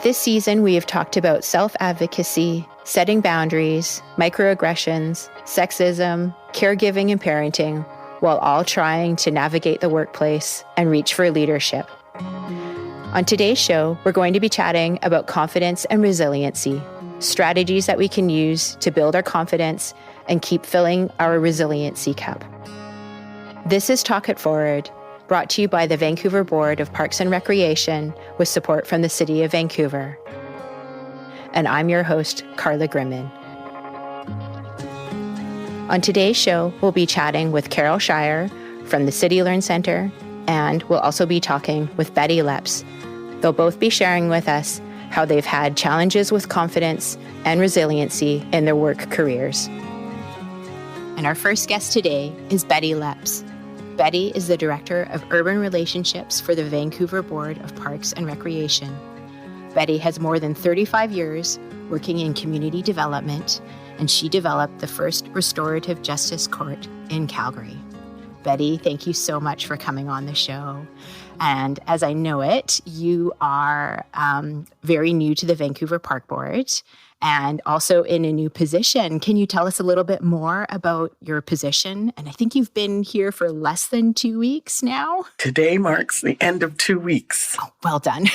This season, we have talked about self-advocacy, setting boundaries, microaggressions, sexism, caregiving and parenting, while all trying to navigate the workplace and reach for leadership. On today's show, we're going to be chatting about confidence and resiliency, strategies that we can use to build our confidence and keep filling our resiliency cup. This is Talk It Forward, brought to you by the Vancouver Board of Parks and Recreation with support from the City of Vancouver. And I'm your host, Carla Grimmin. On today's show, we'll be chatting with Carol Shier from the City Learn Centre, and we'll also be talking with Betty Lepps. They'll both be sharing with us how they've had challenges with confidence and resiliency in their work careers. And our first guest today is Betty Lepps. Betty is the Director of Urban Relationships for the Vancouver Board of Parks and Recreation. Betty has more than 35 years working in community development, and she developed the first restorative justice court in Calgary. Betty, thank you so much for coming on the show. And as I know it, you are very new to the Vancouver Park Board and also in a new position. Can you tell us a little bit more about your position? And I think you've been here for less than 2 weeks now. Today marks the end of 2 weeks. Oh, well done.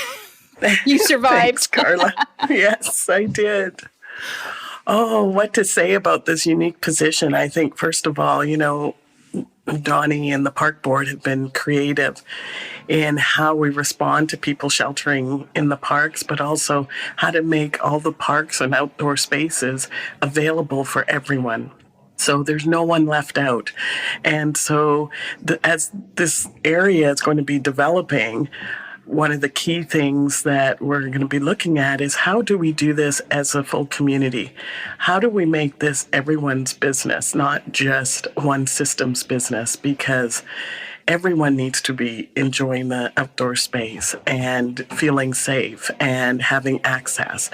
You survived. Thanks, Carla. Yes, I did. Oh, what to say about this unique position? I think, first of all, Donnie and the Park Board have been creative in how we respond to people sheltering in the parks, but also how to make all the parks and outdoor spaces available for everyone. So there's no one left out. And so as this area is going to be developing, one of the key things that we're going to be looking at is how do we do this as a full community? How do we make this everyone's business, not just one system's business? Because everyone needs to be enjoying the outdoor space and feeling safe and having access,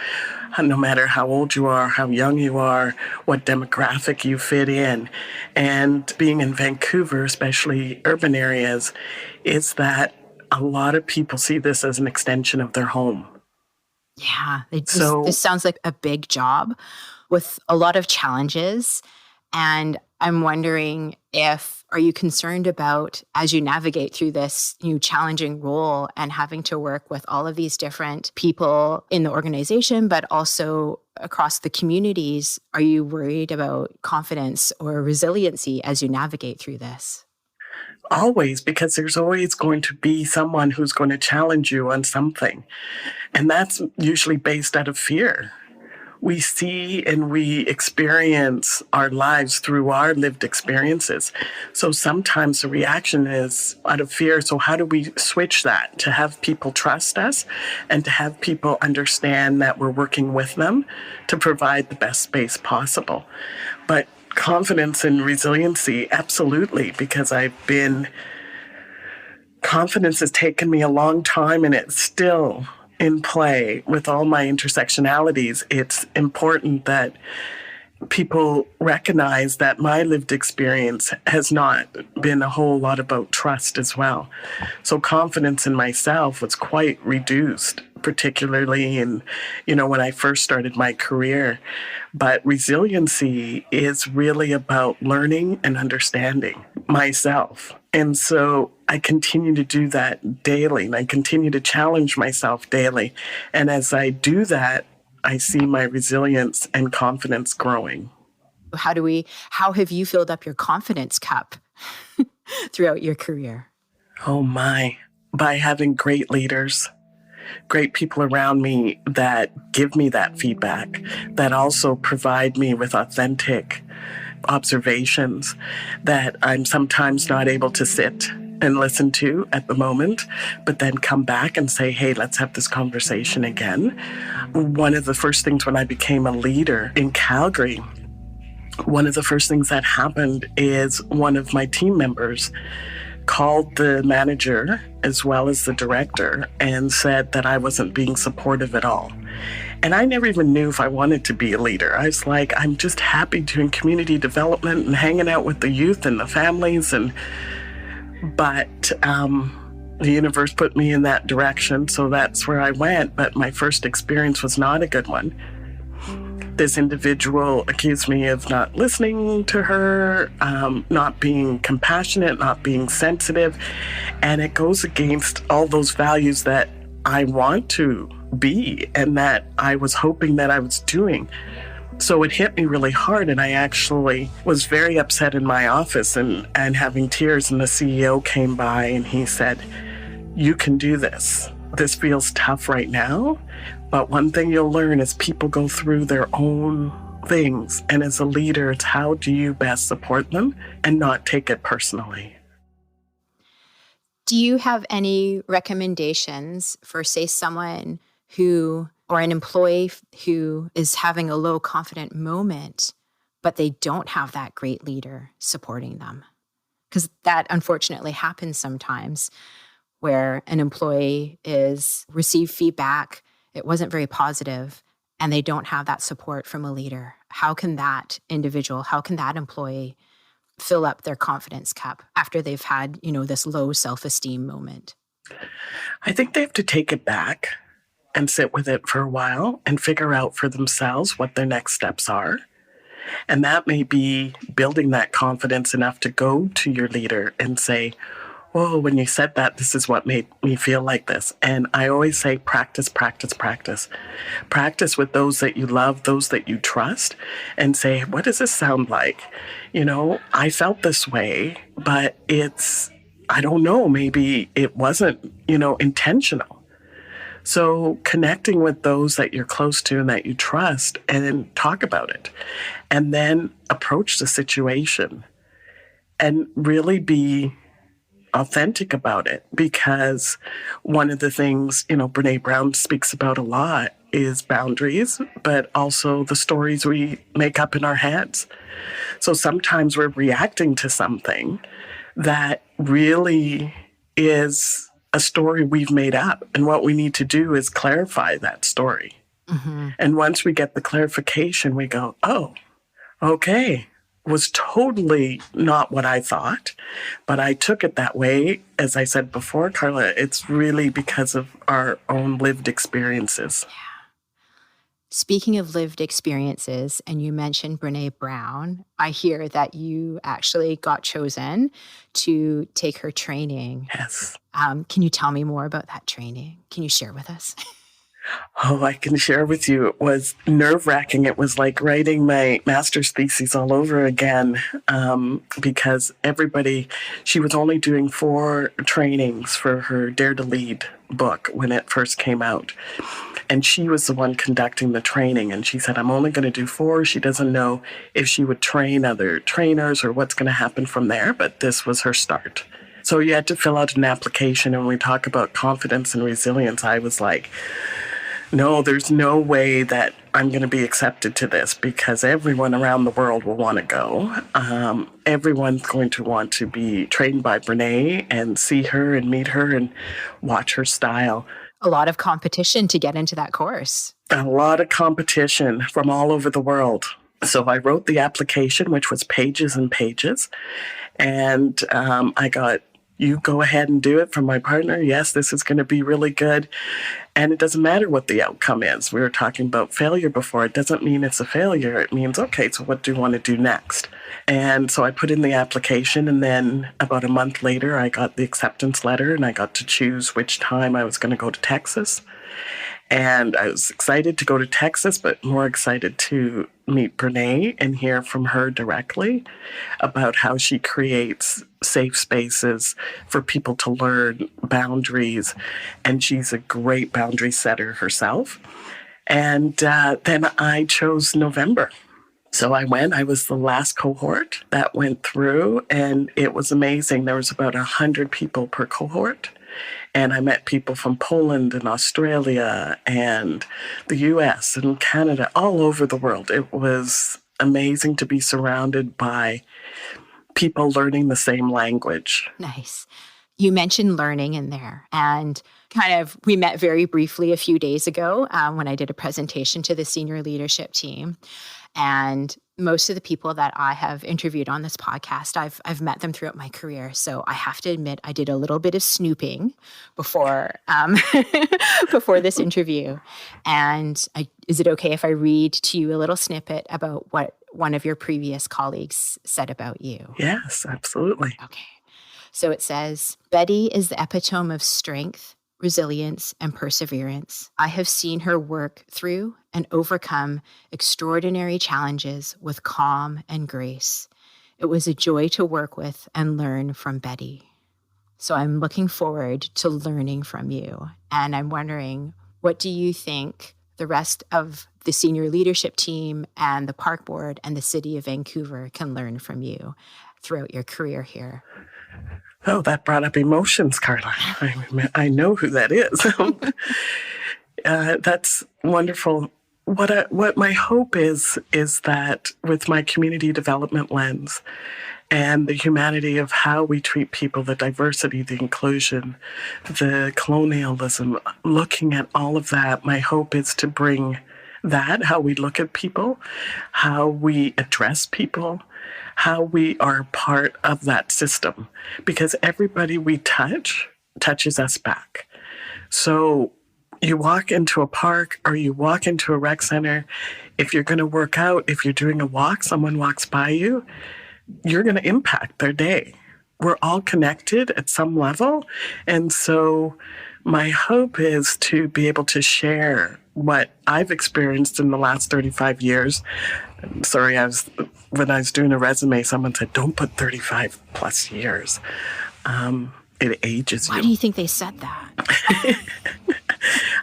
no matter how old you are, how young you are, what demographic you fit in. And being in Vancouver, especially urban areas, is that a lot of people see this as an extension of their home. Yeah, this sounds like a big job with a lot of challenges. And I'm wondering are you concerned about, as you navigate through this new challenging role and having to work with all of these different people in the organization, but also across the communities, are you worried about confidence or resiliency as you navigate through this? Always, because there's always going to be someone who's going to challenge you on something. And that's usually based out of fear. We see and we experience our lives through our lived experiences. So sometimes the reaction is out of fear. So how do we switch that to have people trust us and to have people understand that we're working with them to provide the best space possible? But confidence and resiliency, absolutely, because confidence has taken me a long time and it's still in play with all my intersectionalities. It's important that people recognize that my lived experience has not been a whole lot about trust as well. So confidence in myself was quite reduced, particularly in, when I first started my career. But resiliency is really about learning and understanding myself. And so I continue to do that daily, and I continue to challenge myself daily. And as I do that, I see my resilience and confidence growing. How have you filled up your confidence cup throughout your career? Oh my, by having great leaders, great people around me that give me that feedback, that also provide me with authentic observations that I'm sometimes not able to sit and listen to at the moment, but then come back and say, hey, let's have this conversation again. One of the first things when I became a leader in Calgary, one of the first things that happened is one of my team members called the manager as well as the director and said that I wasn't being supportive at all. And I never even knew if I wanted to be a leader. I was like, I'm just happy doing community development and hanging out with the youth and the families. But the universe put me in that direction, so that's where I went. But my first experience was not a good one. This individual accused me of not listening to her, not being compassionate, not being sensitive. And it goes against all those values that I want to be and that I was hoping that I was doing. So it hit me really hard, and I actually was very upset in my office and having tears. And the CEO came by and he said, "You can do this. This feels tough right now, but one thing you'll learn is people go through their own things. And as a leader, it's how do you best support them and not take it personally." Do you have any recommendations for, say, someone who, or an employee who is having a low confident moment, but they don't have that great leader supporting them? Because that unfortunately happens sometimes, where an employee is received feedback, it wasn't very positive, and they don't have that support from a leader. How can that individual, how can that employee fill up their confidence cup after they've had, this low self-esteem moment? I think they have to take it back and sit with it for a while and figure out for themselves what their next steps are. And that may be building that confidence enough to go to your leader and say, "Oh, when you said that, this is what made me feel like this." And I always say, practice, practice, practice. Practice with those that you love, those that you trust, and say, "What does this sound like? I felt this way, but I don't know, maybe it wasn't, intentional." So connecting with those that you're close to and that you trust and talk about it, and then approach the situation and really be authentic about it. Because one of the things, Brene Brown speaks about a lot is boundaries, but also the stories we make up in our heads. So sometimes we're reacting to something that really is a story we've made up. And what we need to do is clarify that story. Mm-hmm. And once we get the clarification, we go, "Oh, okay, was totally not what I thought, but I took it that way." As I said before, Carla, it's really because of our own lived experiences. Yeah. Speaking of lived experiences, and you mentioned Brene Brown, I hear that you actually got chosen to take her training. Yes. Can you tell me more about that training? Can you share with us? Oh, I can share with you. It was nerve-wracking. It was like writing my master's thesis all over again, because she was only doing 4 trainings for her Dare to Lead book when it first came out. And she was the one conducting the training. And she said, "I'm only going to do 4. She doesn't know if she would train other trainers or what's going to happen from there, but this was her start." So you had to fill out an application. And when we talk about confidence and resilience, I was like, no, there's no way that I'm going to be accepted to this, because everyone around the world will want to go. Everyone's going to want to be trained by Brene and see her and meet her and watch her style. A lot of competition to get into that course. A lot of competition from all over the world. So I wrote the application, which was pages and pages. And I got, "You go ahead and do it," from my partner. "Yes, this is going to be really good. And it doesn't matter what the outcome is." We were talking about failure before. It doesn't mean it's a failure. It means, okay, so what do you want to do next? And so I put in the application, and then about a month later, I got the acceptance letter, and I got to choose which time I was going to go to Texas. And I was excited to go to Texas, but more excited to meet Brene and hear from her directly about how she creates safe spaces for people to learn boundaries. And she's a great boundary setter herself. And then I chose November. So I went. I was the last cohort that went through, and it was amazing. There was about 100 people per cohort. And I met people from Poland and Australia and the US and Canada, all over the world. It was amazing to be surrounded by people learning the same language. Nice. You mentioned learning in there, and we met very briefly a few days ago when I did a presentation to the senior leadership team. And most of the people that I have interviewed on this podcast, I've met them throughout my career. So I have to admit, I did a little bit of snooping before before this interview. And is it okay if I read to you a little snippet about what one of your previous colleagues said about you? Yes, absolutely. Okay. So it says, Betty is the epitome of strength, resilience, and perseverance. I have seen her work through and overcome extraordinary challenges with calm and grace. It was a joy to work with and learn from Betty. So I'm looking forward to learning from you. And I'm wondering, what do you think the rest of the senior leadership team and the park board and the city of Vancouver can learn from you throughout your career here? Oh, that brought up emotions, Carla. I know who that is. That's wonderful. What my hope is that with my community development lens and the humanity of how we treat people, the diversity, the inclusion, the colonialism, looking at all of that, my hope is to bring that, how we look at people, how we address people, how we are part of that system, because everybody we touches us back. So you walk into a park or you walk into a rec center, if you're going to work out, if you're doing a walk, someone walks by you, you're going to impact their day. We're all connected at some level. And so my hope is to be able to share what I've experienced in the last 35 years. Sorry, when I was doing a resume, someone said, don't put 35 plus years. It ages you. Why do you think they said that?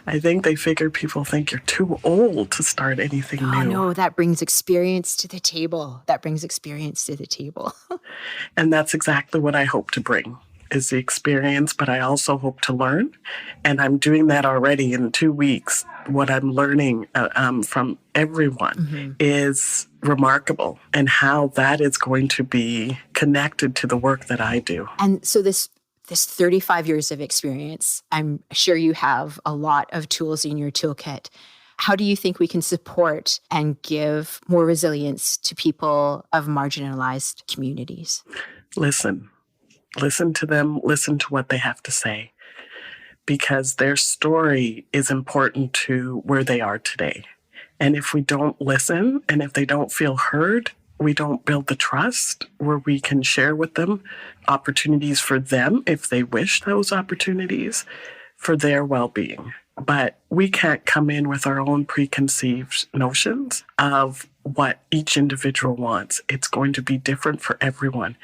I think they figure people think you're too old to start anything new. No, that brings experience to the table. And that's exactly what I hope to bring, is the experience, but I also hope to learn. And I'm doing that already in 2 weeks. What I'm learning from everyone is remarkable, and how that is going to be connected to the work that I do. And so this 35 years of experience, I'm sure you have a lot of tools in your toolkit. How do you think we can support and give more resilience to people of marginalized communities? Listen to them, listen to what they have to say, because their story is important to where they are today. And if we don't listen, and if they don't feel heard, we don't build the trust where we can share with them opportunities for them, if they wish those opportunities, for their well-being. But we can't come in with our own preconceived notions of what each individual wants. It's going to be different for everyone.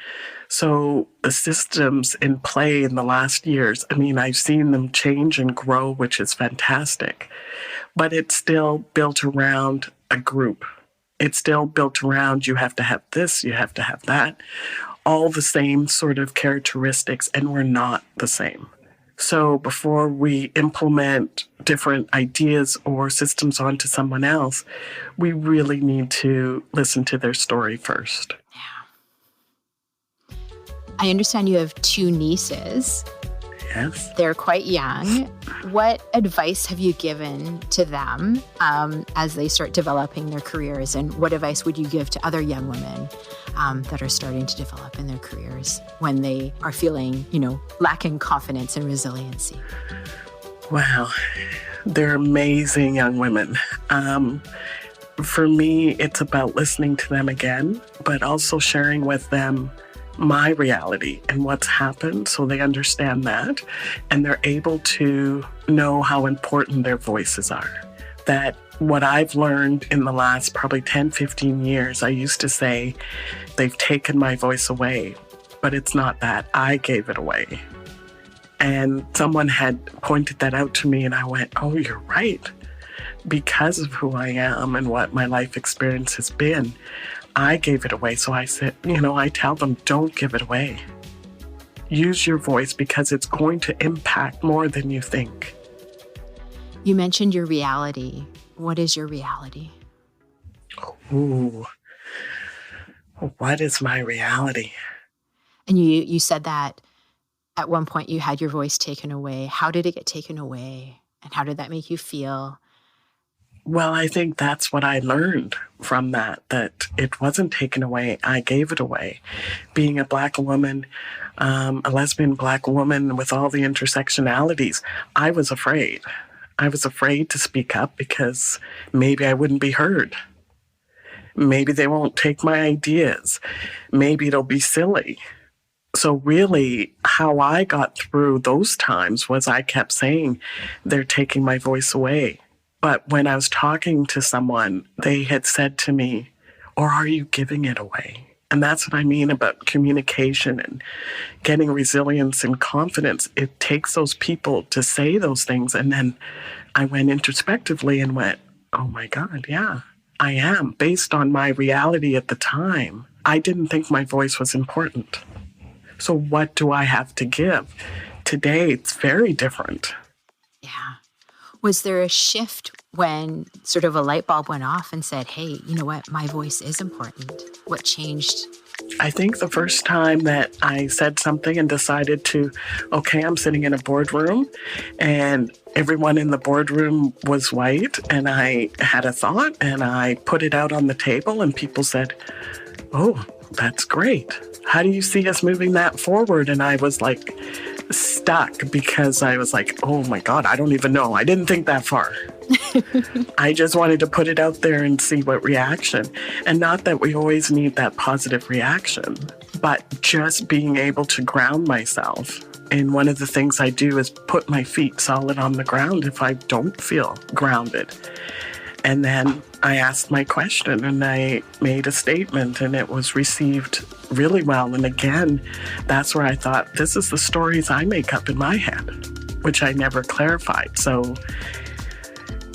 So the systems in play in the last years, I've seen them change and grow, which is fantastic. But it's still built around a group. It's still built around, you have to have this, you have to have that, all the same sort of characteristics, and we're not the same. So before we implement different ideas or systems onto someone else, we really need to listen to their story first. Yeah. I understand you have 2 nieces. Yes. They're quite young. What advice have you given to them as they start developing their careers? And what advice would you give to other young women that are starting to develop in their careers when they are feeling, lacking confidence and resiliency? Wow. They're amazing young women. For me, it's about listening to them again, but also sharing with them my reality and what's happened, so they understand that, and they're able to know how important their voices are. That what I've learned in the last probably 10, 15 years, I used to say, they've taken my voice away, but it's not that. I gave it away. And someone had pointed that out to me, and I went, oh, you're right. Because of who I am and what my life experience has been, I gave it away. So I said, I tell them, don't give it away. Use your voice, because it's going to impact more than you think. You mentioned your reality. What is your reality? Ooh, what is my reality? And you said that at one point you had your voice taken away. How did it get taken away? And how did that make you feel? Well, I think that's what I learned from that it wasn't taken away. I gave it away. Being a Black woman, a lesbian Black woman with all the intersectionalities, I was afraid. I was afraid to speak up because maybe I wouldn't be heard. Maybe they won't take my ideas. Maybe it'll be silly. So really, how I got through those times was I kept saying, they're taking my voice away. But when I was talking to someone, they had said to me, or are you giving it away? And that's what I mean about communication and getting resilience and confidence. It takes those people to say those things. And then I went introspectively and went, oh my God, yeah, I am. Based on my reality at the time, I didn't think my voice was important. So what do I have to give? Today, it's very different. Yeah. Was there a shift when sort of a light bulb went off and said, hey, you know what, my voice is important? What changed? I think the first time that I said something and decided to, okay, I'm sitting in a boardroom and everyone in the boardroom was white, and I had a thought and I put it out on the table and people said, oh, that's great. How do you see us moving that forward? And I was like stuck because I was like, oh my God, I don't even know. I didn't think that far. I just wanted to put it out there and see what reaction. And not that we always need that positive reaction, but just being able to ground myself. And one of the things I do is put my feet solid on the ground if I don't feel grounded. And then I asked my question and I made a statement and it was received really well. And again, that's where I thought, this is the stories I make up in my head, which I never clarified. So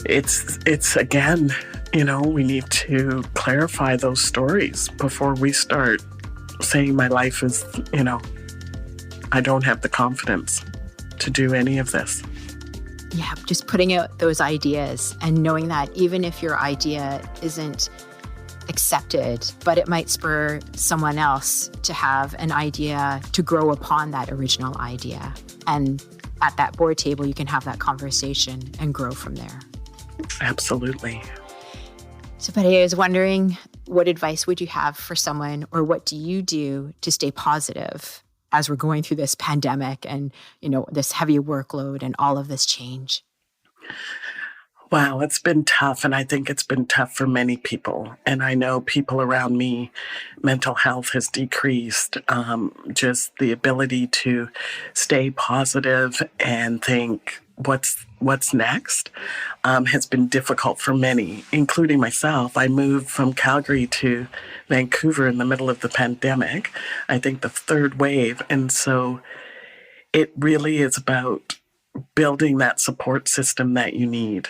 it's again, we need to clarify those stories before we start saying my life is, I don't have the confidence to do any of this. Yeah, just putting out those ideas and knowing that even if your idea isn't accepted, but it might spur someone else to have an idea to grow upon that original idea. And at that board table, you can have that conversation and grow from there. Absolutely. So, Betty, I was wondering, what advice would you have for someone, or what do you do to stay positive as we're going through this pandemic and, this heavy workload and all of this change? Wow, it's been tough. And I think it's been tough for many people. And I know people around me, mental health has decreased. Just the ability to stay positive and think what's next has been difficult for many, including myself. I moved from Calgary to Vancouver in the middle of the pandemic, I think the third wave. And so it really is about building that support system that you need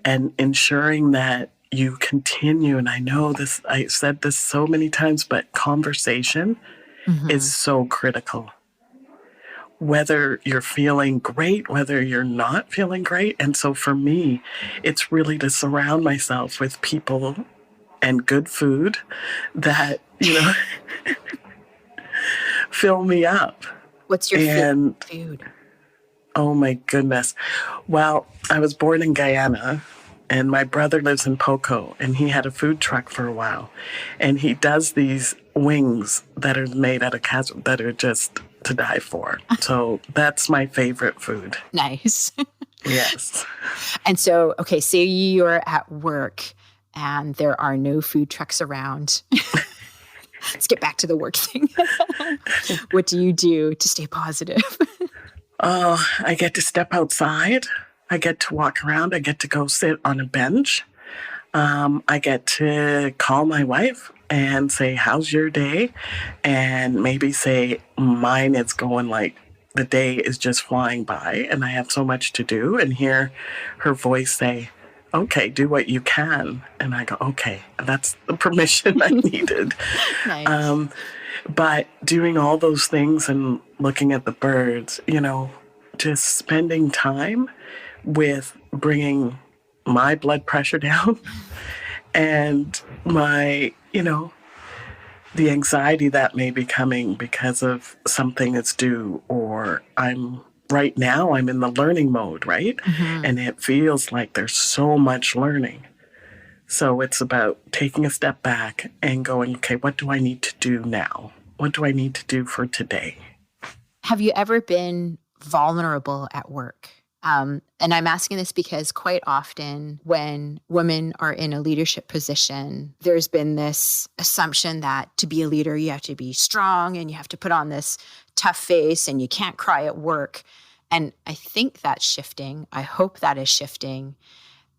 and ensuring that you continue. And I know this, I said this so many times, but conversation is so critical. Whether you're feeling great, whether you're not feeling great. And so for me, it's really to surround myself with people and good food that, fill me up. What's your favorite food? Oh my goodness. Well, I was born in Guyana and my brother lives in Poco and he had a food truck for a while. And he does these wings that are made out of cashew that are just to die for. So that's my favorite food. Nice. Yes. And so, okay, say you're at work and there are no food trucks around. Let's get back to the work thing. What do you do to stay positive? Oh, I get to step outside. I get to walk around. I get to go sit on a bench. I get to call my wife and say, how's your day? And maybe say, mine is going like the day is just flying by and I have so much to do. And hear her voice say, okay, do what you can. And I go, okay, that's the permission I needed. Nice. But doing all those things and looking at the birds, just spending time with bringing my blood pressure down and my, the anxiety that may be coming because of something that's due or I'm right now I'm in the learning mode, right? And it feels like there's so much learning. So it's about taking a step back and going, okay, what do I need to do now? What do I need to do for today? Have you ever been vulnerable at work? And I'm asking this because quite often when women are in a leadership position, there's been this assumption that to be a leader, you have to be strong and you have to put on this tough face and you can't cry at work. And I think that's shifting. I hope that is shifting.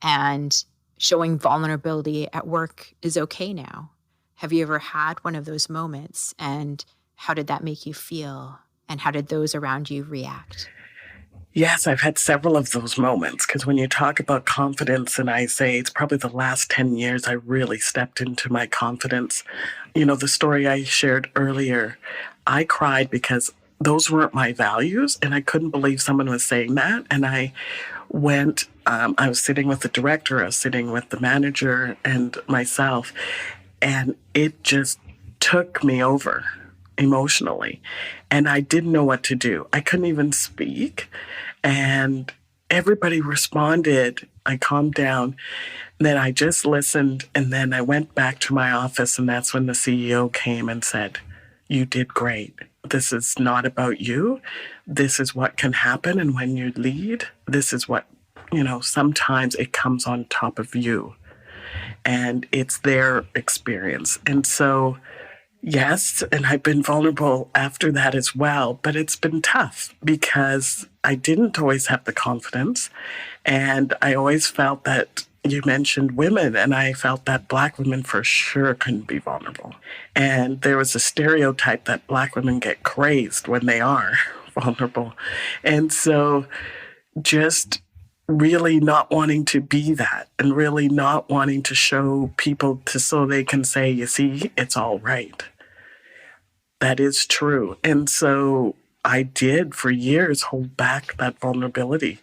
And showing vulnerability at work is okay now. Have you ever had one of those moments? And how did that make you feel? And how did those around you react? Yes, I've had several of those moments because when you talk about confidence, and I say it's probably the last 10 years I really stepped into my confidence. You know, the story I shared earlier, I cried because those weren't my values, and I couldn't believe someone was saying that. And I went, I was sitting with the director, I was sitting with the manager and myself, and it just took me over emotionally. And I didn't know what to do. I couldn't even speak. And everybody responded. I calmed down. Then I just listened. And then I went back to my office. And that's when the CEO came and said, "You did great. This is not about you. This is what can happen. And when you lead, this is what, sometimes it comes on top of you. And it's their experience." And so, yes, and I've been vulnerable after that as well, but it's been tough because I didn't always have the confidence. And I always felt that you mentioned women, and I felt that Black women for sure couldn't be vulnerable. And there was a stereotype that Black women get crazed when they are vulnerable. And so just really not wanting to be that and really not wanting to show people so they can say, you see, it's all right. That is true. And so I did for years hold back that vulnerability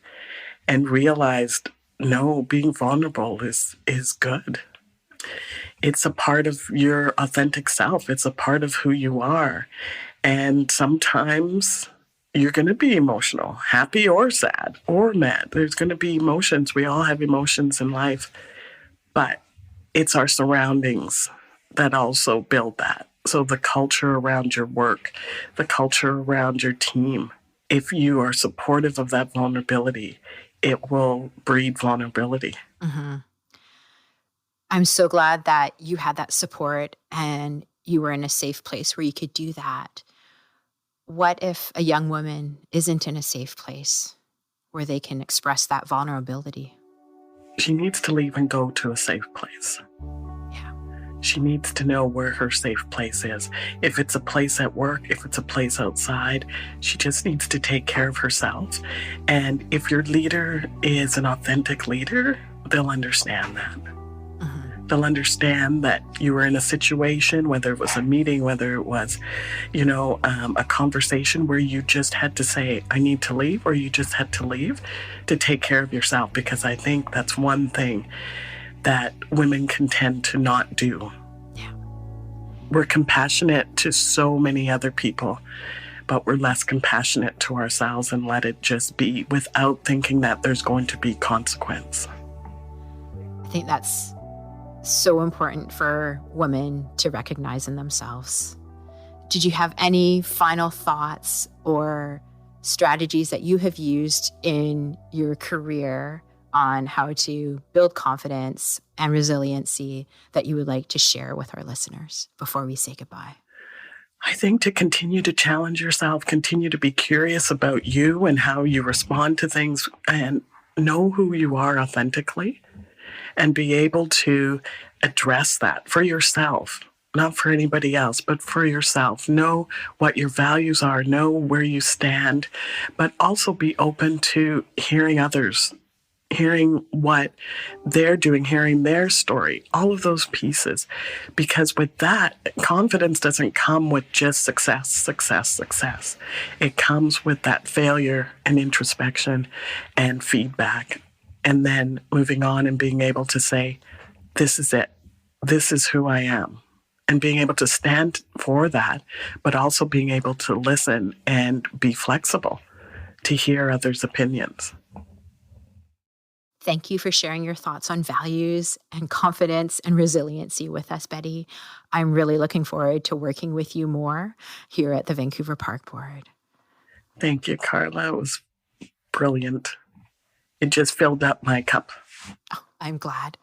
and realized, no, being vulnerable is good. It's a part of your authentic self. It's a part of who you are. And sometimes you're going to be emotional, happy or sad or mad. There's going to be emotions. We all have emotions in life. But it's our surroundings that also build that. So the culture around your work, the culture around your team, if you are supportive of that vulnerability, it will breed vulnerability. Mm-hmm. I'm so glad that you had that support and you were in a safe place where you could do that. What if a young woman isn't in a safe place where they can express that vulnerability? She needs to leave and go to a safe place. Yeah. She needs to know where her safe place is. If it's a place at work, if it's a place outside, she just needs to take care of herself. And if your leader is an authentic leader, they'll understand that. They'll understand that you were in a situation, whether it was a meeting, whether it was, a conversation where you just had to say, I need to leave, or you just had to leave to take care of yourself. Because I think that's one thing that women can tend to not do. Yeah. We're compassionate to so many other people, but we're less compassionate to ourselves and let it just be without thinking that there's going to be consequence. I think that's so important for women to recognize in themselves. Did you have any final thoughts or strategies that you have used in your career on how to build confidence and resiliency that you would like to share with our listeners before we say goodbye? I think to continue to challenge yourself, continue to be curious about you and how you respond to things, and know who you are authentically, and be able to address that for yourself, not for anybody else, but for yourself. Know what your values are, know where you stand, but also be open to hearing others, hearing what they're doing, hearing their story, all of those pieces. Because with that, confidence doesn't come with just success. It comes with that failure and introspection and feedback. And then moving on and being able to say, this is it. This is who I am. And being able to stand for that, but also being able to listen and be flexible to hear others' opinions. Thank you for sharing your thoughts on values and confidence and resiliency with us, Betty. I'm really looking forward to working with you more here at the Vancouver Park Board. Thank you, Carla. It was brilliant. It just filled up my cup. Oh, I'm glad.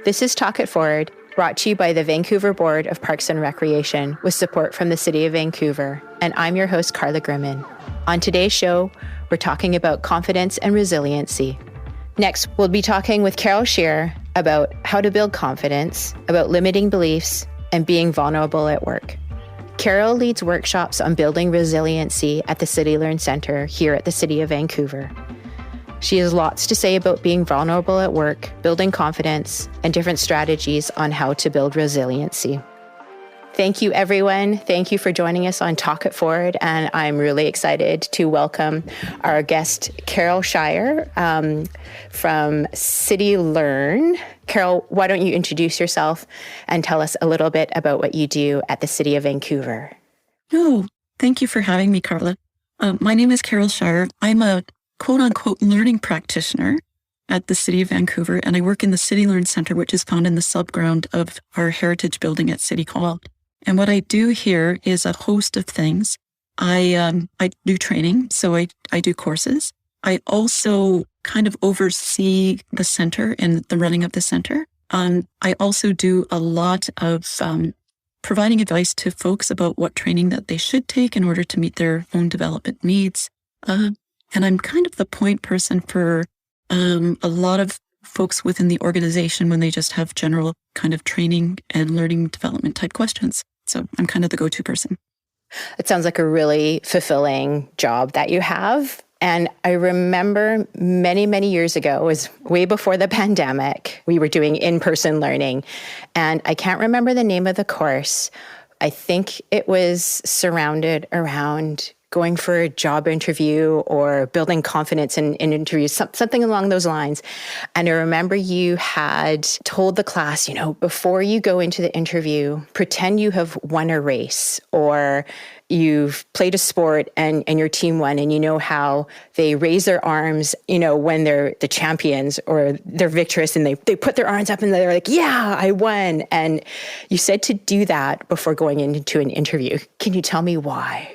This is Talk It Forward, brought to you by the Vancouver Board of Parks and Recreation with support from the City of Vancouver. And I'm your host, Carla Grimmin. On today's show, we're talking about confidence and resiliency. Next, we'll be talking with Carol Shier about how to build confidence, about limiting beliefs, and being vulnerable at work. Carol leads workshops on building resiliency at the City Learn Centre here at the City of Vancouver. She has lots to say about being vulnerable at work, building confidence, and different strategies on how to build resiliency. Thank you, everyone. Thank you for joining us on Talk It Forward. And I'm really excited to welcome our guest, Carol Shier from City Learn. Carol, why don't you introduce yourself and tell us a little bit about what you do at the City of Vancouver? Oh, thank you for having me, Carla. My name is Carol Shier. I'm a quote-unquote learning practitioner at the City of Vancouver, and I work in the City Learn Centre, which is found in the subground of our heritage building at City Hall. And what I do here is a host of things. I do training, so I do courses. I also kind of oversee the center and the running of the center. I also do a lot of providing advice to folks about what training that they should take in order to meet their own development needs. And I'm kind of the point person for a lot of folks within the organization when they just have general kind of training and learning development type questions. So I'm kind of the go-to person. It sounds like a really fulfilling job that you have. And I remember many, many years ago, it was way before the pandemic, we were doing in-person learning. And I can't remember the name of the course. I think it was surrounded around going for a job interview or building confidence in interviews, something along those lines. And I remember you had told the class, before you go into the interview, pretend you have won a race or you've played a sport and your team won, and you know how they raise their arms, when they're the champions or they're victorious, and they put their arms up and they're like, yeah, I won. And you said to do that before going into an interview. Can you tell me why?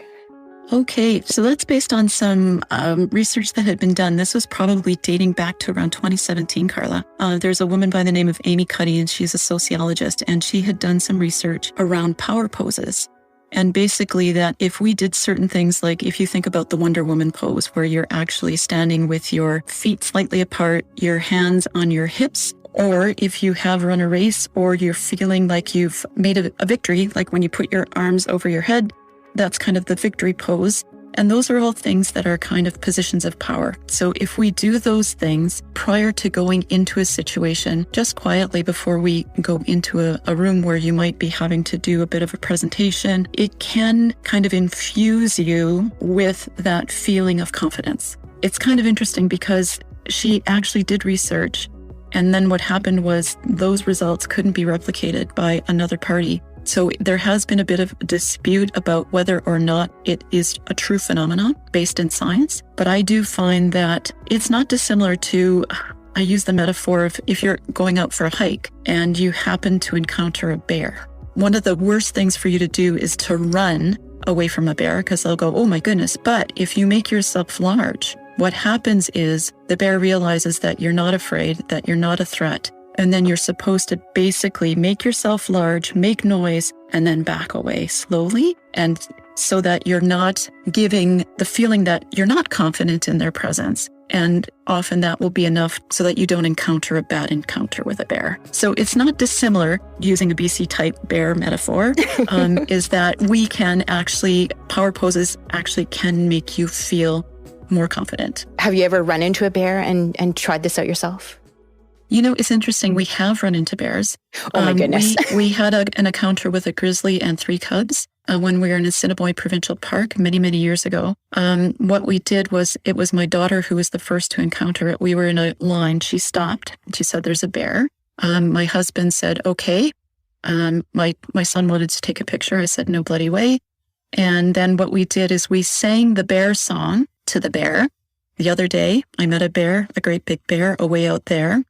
Okay, so that's based on some research that had been done. This was probably dating back to around 2017, Carla. There's a woman by the name of Amy Cuddy, and she's a sociologist, and she had done some research around power poses. And basically that if we did certain things, like if you think about the Wonder Woman pose, where you're actually standing with your feet slightly apart, your hands on your hips, or if you have run a race or you're feeling like you've made a victory, like when you put your arms over your head, that's kind of the victory pose. And those are all things that are kind of positions of power. So if we do those things prior to going into a situation, just quietly before we go into a room where you might be having to do a bit of a presentation, it can kind of infuse you with that feeling of confidence. It's kind of interesting because she actually did research, and then what happened was those results couldn't be replicated by another party. So there has been a bit of a dispute about whether or not it is a true phenomenon based in science. But I do find that it's not dissimilar to, I use the metaphor of if you're going out for a hike and you happen to encounter a bear. One of the worst things for you to do is to run away from a bear because they'll go, oh my goodness. But if you make yourself large, what happens is the bear realizes that you're not afraid, that you're not a threat. And then you're supposed to basically make yourself large, make noise, and then back away slowly. And so that you're not giving the feeling that you're not confident in their presence. And often that will be enough so that you don't encounter a bad encounter with a bear. So it's not dissimilar, using a BC type bear metaphor, is that we can actually, power poses actually can make you feel more confident. Have you ever run into a bear and tried this out yourself? It's interesting. We have run into bears. Oh my goodness. We had an encounter with a grizzly and 3 cubs when we were in Assiniboine Provincial Park many, many years ago. What we did was, it was my daughter who was the first to encounter it. We were in a line. She stopped. She said, there's a bear. My husband said, okay. My son wanted to take a picture. I said, no bloody way. And then what we did is we sang the bear song to the bear. The other day, I met a bear, a great big bear, away out there.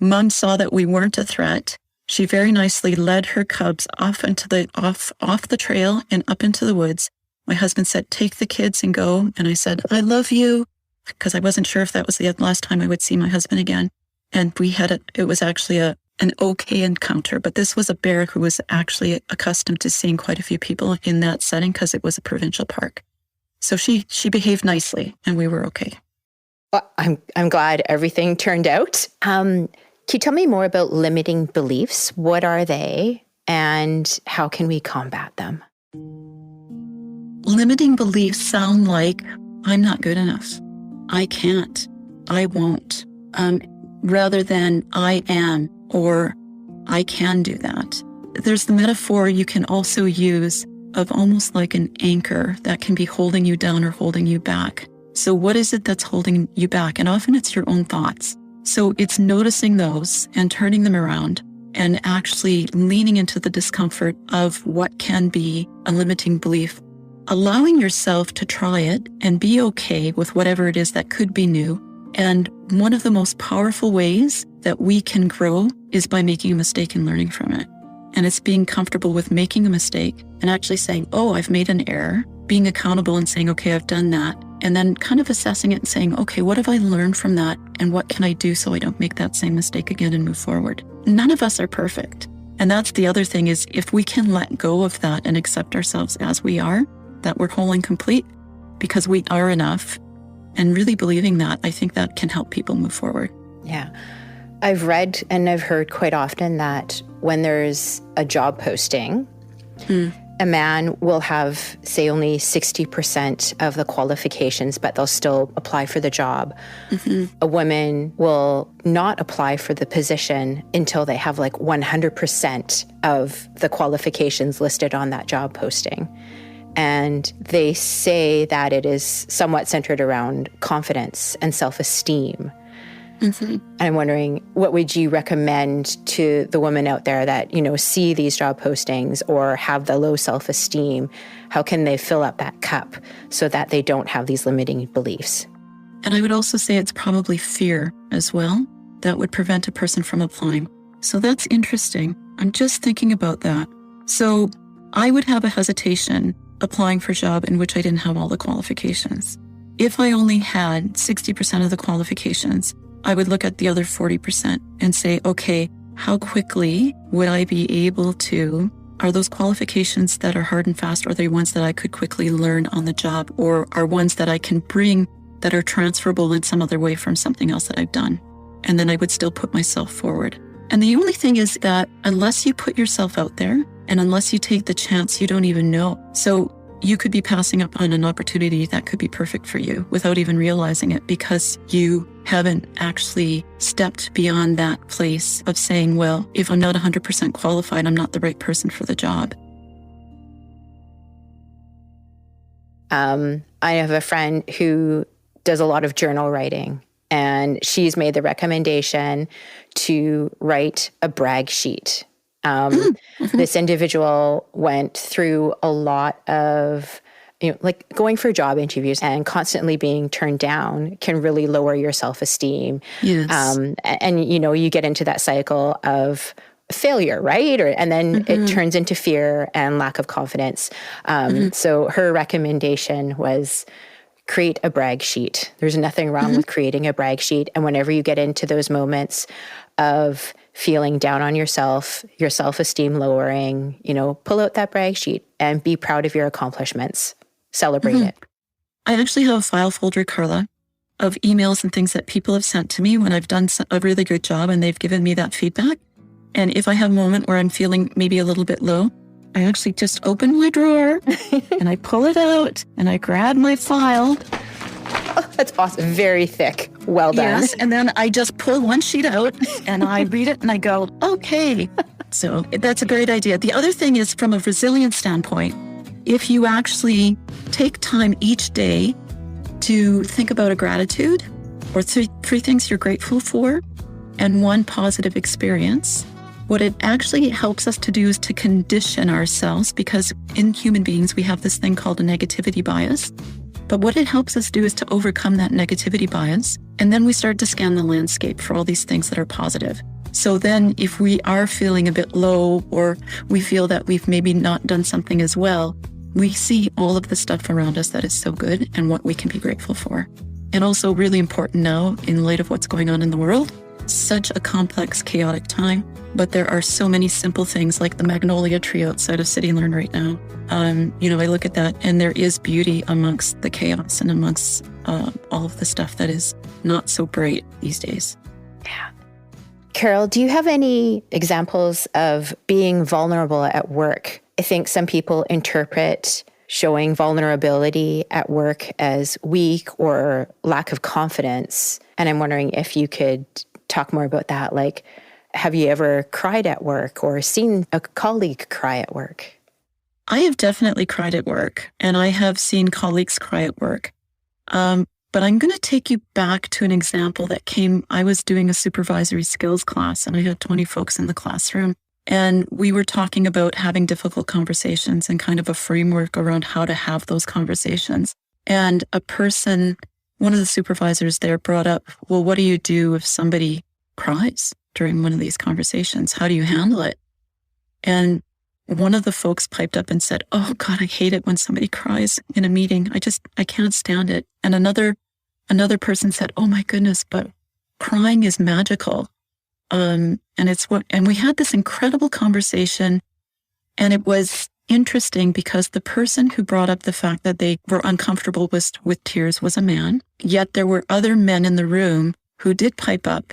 Mom saw that we weren't a threat. She very nicely led her cubs off the trail and up into the woods. My husband said, "Take the kids and go." And I said, "I love you," because I wasn't sure if that was the last time I would see my husband again. And it was actually an okay encounter, but this was a bear who was actually accustomed to seeing quite a few people in that setting because it was a provincial park. So she behaved nicely and we were okay. Well, I'm glad everything turned out. Can you tell me more about limiting beliefs? What are they and how can we combat them? Limiting beliefs sound like I'm not good enough. I can't. I won't. Rather than I am or I can do that. There's the metaphor you can also use of almost like an anchor that can be holding you down or holding you back. So what is it that's holding you back? And often it's your own thoughts. So it's noticing those and turning them around and actually leaning into the discomfort of what can be a limiting belief, allowing yourself to try it and be okay with whatever it is that could be new. And one of the most powerful ways that we can grow is by making a mistake and learning from it. And it's being comfortable with making a mistake and actually saying, "Oh, I've made an error," being accountable and saying, "Okay, I've done that." And then kind of assessing it and saying, "Okay, what have I learned from that? And what can I do so I don't make that same mistake again and move forward?" None of us are perfect. And that's the other thing is if we can let go of that and accept ourselves as we are, that we're whole and complete because we are enough, and really believing that, I think that can help people move forward. Yeah. I've read and I've heard quite often that when there's a job posting, a man will have, say, only 60% of the qualifications, but they'll still apply for the job. A woman will not apply for the position until they have like 100% of the qualifications listed on that job posting. And they say that it is somewhat centered around confidence and self-esteem. And I'm wondering, what would you recommend to the women out there that, see these job postings or have the low self-esteem? How can they fill up that cup so that they don't have these limiting beliefs? And I would also say it's probably fear as well that would prevent a person from applying. So that's interesting. I'm just thinking about that. So I would have a hesitation applying for a job in which I didn't have all the qualifications. If I only had 60% of the qualifications, I would look at the other 40% and say, okay, how quickly would I be able to, are those qualifications that are hard and fast, are they ones that I could quickly learn on the job, or are ones that I can bring that are transferable in some other way from something else that I've done? And then I would still put myself forward. And the only thing is that unless you put yourself out there and unless you take the chance, you don't even know. So you could be passing up on an opportunity that could be perfect for you without even realizing it because you haven't actually stepped beyond that place of saying, well, if I'm not 100% qualified, I'm not the right person for the job. I have a friend who does a lot of journal writing, and she's made the recommendation to write a brag sheet. This individual went through a lot of, like going for job interviews and constantly being turned down can really lower your self-esteem. Yes. And you get into that cycle of failure, right? And then it turns into fear and lack of confidence. So her recommendation was create a brag sheet. There's nothing wrong with creating a brag sheet. And whenever you get into those moments of feeling down on yourself, your self-esteem lowering, pull out that brag sheet and be proud of your accomplishments. Celebrate it. I actually have a file folder, Carla, of emails and things that people have sent to me when I've done a really good job and they've given me that feedback. And if I have a moment where I'm feeling maybe a little bit low, I actually just open my drawer and I pull it out and I grab my file. Oh, that's awesome. Very thick. Well done. Yes, and then I just pull one sheet out and I read it and I go, okay. So that's a great idea. The other thing is from a resilience standpoint, if you actually take time each day to think about a gratitude or three things you're grateful for and one positive experience, what it actually helps us to do is to condition ourselves, because in human beings, we have this thing called a negativity bias. But what it helps us do is to overcome that negativity bias. And then we start to scan the landscape for all these things that are positive. So then if we are feeling a bit low, or we feel that we've maybe not done something as well, we see all of the stuff around us that is so good and what we can be grateful for. And also really important now, in light of what's going on in the world, such a complex, chaotic time, but there are so many simple things like the magnolia tree outside of City Learn right now. I look at that and there is beauty amongst the chaos and amongst all of the stuff that is not so bright these days. Yeah. Carol, do you have any examples of being vulnerable at work? I think some people interpret showing vulnerability at work as weak or lack of confidence. And I'm wondering if you could talk more about that. Like, have you ever cried at work or seen a colleague cry at work? I have definitely cried at work, and I have seen colleagues cry at work. But I'm going to take you back to an example that I was doing a supervisory skills class, and I had 20 folks in the classroom. And we were talking about having difficult conversations and kind of a framework around how to have those conversations. And one of the supervisors there brought up, well, what do you do if somebody cries during one of these conversations? How do you handle it? And one of the folks piped up and said, oh God, I hate it when somebody cries in a meeting. I can't stand it. And another person said, oh my goodness, but crying is magical. And we had this incredible conversation, and it was interesting because the person who brought up the fact that they were uncomfortable with tears was a man. Yet there were other men in the room who did pipe up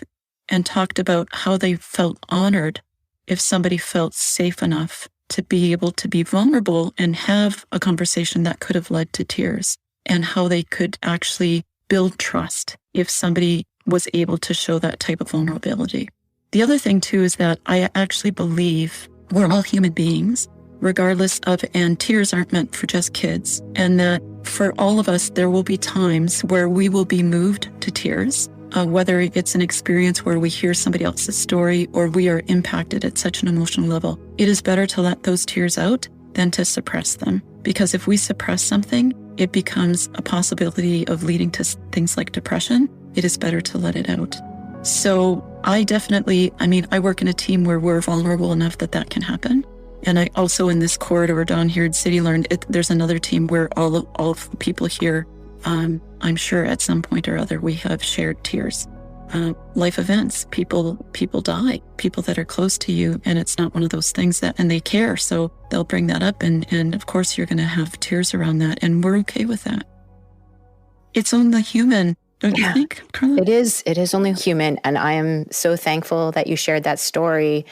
and talked about how they felt honored if somebody felt safe enough to be able to be vulnerable and have a conversation that could have led to tears, and how they could actually build trust if somebody was able to show that type of vulnerability. The other thing too is that I actually believe we're all human beings, regardless of, and tears aren't meant for just kids, and that for all of us, there will be times where we will be moved to tears, whether it's an experience where we hear somebody else's story or we are impacted at such an emotional level. It is better to let those tears out than to suppress them, because if we suppress something, it becomes a possibility of leading to things like depression. It is better to let it out. So I work in a team where we're vulnerable enough that can happen. And I also, in this corridor down here at City Learn, there's another team where all of the people here, I'm sure at some point or other, we have shared tears. Life events, people die, people that are close to you, and it's not one of those things and they care, so they'll bring that up, and of course you're going to have tears around that, and we're okay with that. It's only human, don't you think, Carla? It is only human, and I am so thankful that you shared that story,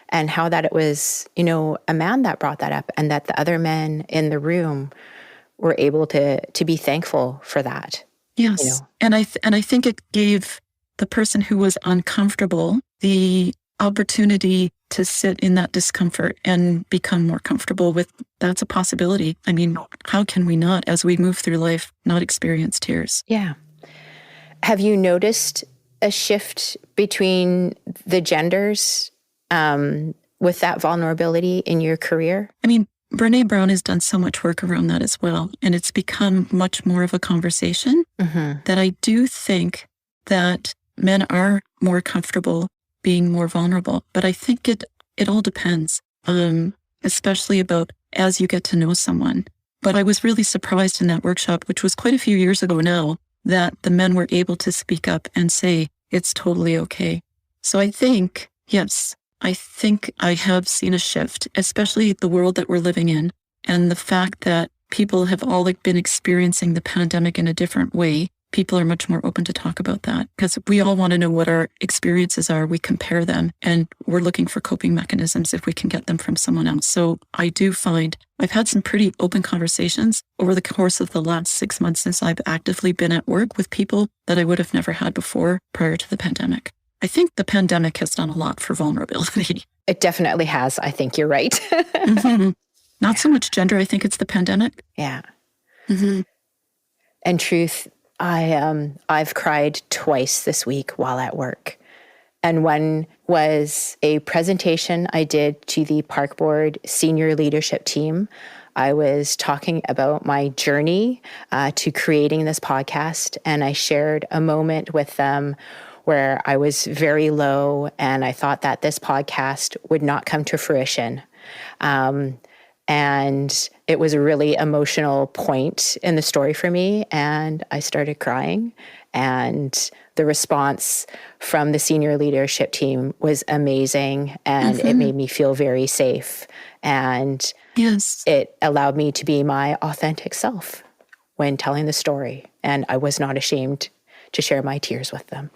and how that it was, a man that brought that up, and that the other men in the room were able to be thankful for that. Yes, and I think it gave the person who was uncomfortable the opportunity to sit in that discomfort and become more comfortable with that's a possibility. I mean, how can we not, as we move through life, not experience tears? Yeah. Have you noticed a shift between the genders with that vulnerability in your career? I mean, Brené Brown has done so much work around that as well, and it's become much more of a conversation that I do think that men are more comfortable being more vulnerable. But I think it all depends, especially about as you get to know someone. But I was really surprised in that workshop, which was quite a few years ago now, that the men were able to speak up and say, it's totally okay. So I think, yes, I think I have seen a shift, especially the world that we're living in, and the fact that people have all been experiencing the pandemic in a different way. People are much more open to talk about that because we all want to know what our experiences are. We compare them, and we're looking for coping mechanisms if we can get them from someone else. So I do find I've had some pretty open conversations over the course of the last 6 months since I've actively been at work with people that I would have never had before prior to the pandemic. I think the pandemic has done a lot for vulnerability. It definitely has. I think you're right. Not so much gender. I think it's the pandemic. Yeah. And truth, I've cried twice this week while at work. And one was a presentation I did to the Park Board senior leadership team. I was talking about my journey to creating this podcast, and I shared a moment with them where I was very low and I thought that this podcast would not come to fruition. And it was a really emotional point in the story for me, and I started crying. And the response from the senior leadership team was amazing, and it made me feel very safe. And it allowed me to be my authentic self when telling the story. And I was not ashamed to share my tears with them.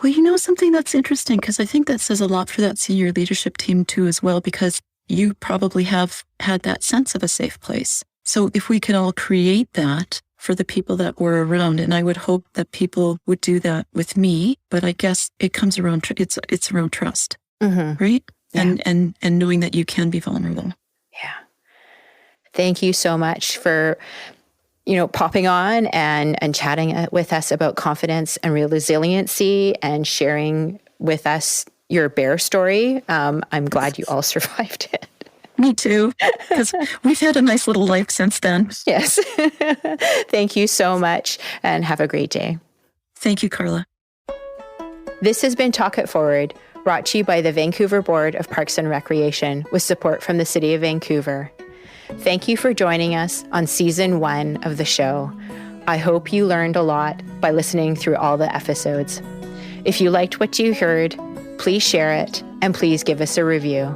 Well, you know something that's interesting, because I think that says a lot for that senior leadership team too as well, because you probably have had that sense of a safe place. So if we could all create that for the people that were around, and I would hope that people would do that with me, but I guess it comes around, it's around trust, right? Yeah. And knowing that you can be vulnerable. Yeah. Thank you so much for, popping on and chatting with us about confidence and resiliency and sharing with us your bear story. I'm glad you all survived it. Me too, because we've had a nice little life since then. Yes. Thank you so much, and have a great day. Thank you, Carla. This has been Talk It Forward, brought to you by the Vancouver Board of Parks and Recreation with support from the City of Vancouver. Thank you for joining us on Season 1 of the show. I hope you learned a lot by listening through all the episodes. If you liked what you heard, please share it, and please give us a review.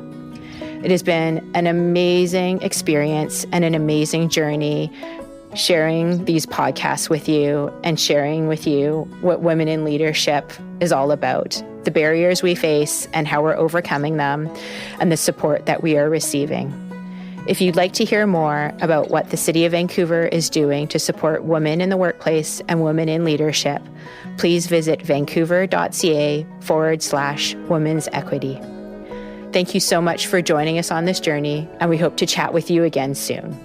It has been an amazing experience and an amazing journey sharing these podcasts with you and sharing with you what Women in Leadership is all about, the barriers we face and how we're overcoming them, and the support that we are receiving. If you'd like to hear more about what the City of Vancouver is doing to support women in the workplace and women in leadership, please visit vancouver.ca/womensequity. Thank you so much for joining us on this journey, and we hope to chat with you again soon.